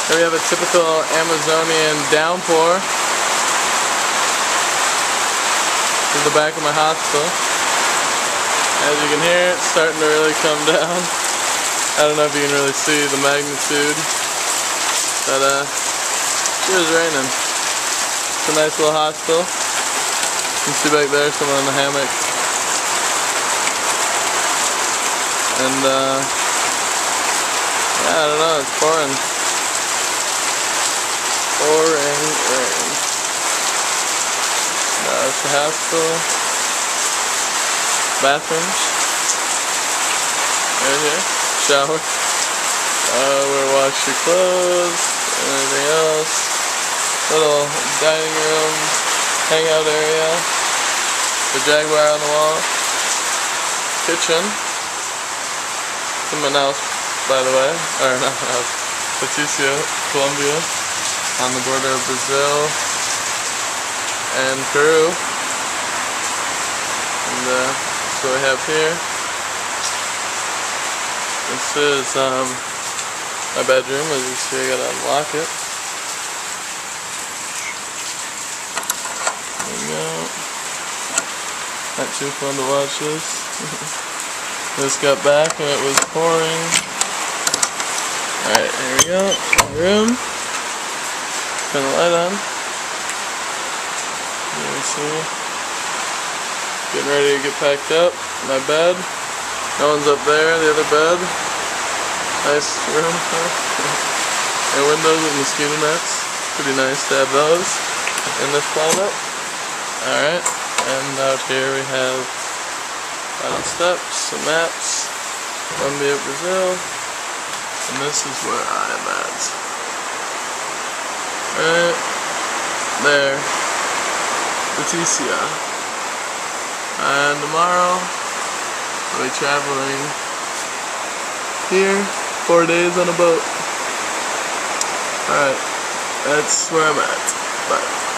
Here we have a typical Amazonian downpour. This is the back of my hospital. As you can hear, it's starting to really come down. I don't know if you can really see the magnitude, but it was raining. It's a nice little hospital. You can see back there someone in the hammock. And yeah, I don't know, it's pouring. Pouring rain. Now it's the hospital. Bathrooms. Right here. Shower. Where to wash your clothes. Anything else. Little dining room. Hangout area. The Jaguar on the wall. Kitchen. Someone else, by the way. Or not else. Leticia, Colombia. On the border of Brazil and Peru. And that's what we have here. This is my bedroom. As you see, I gotta unlock it. There we go. Not too fun to watch this. Just got back and it was pouring. Alright, here we go. My room. Turn the light on. You can see. Getting ready to get packed up. My bed. No one's up there, the other bed. Nice room. And windows with mosquito nets. Pretty nice to have those in this climate. Alright. And out here we have final steps, some maps. Colombia, Brazil. And this is where I'm at. Right there, Leticia. And tomorrow I'll be traveling here, 4 days on a boat. Alright, that's where I'm at. Bye.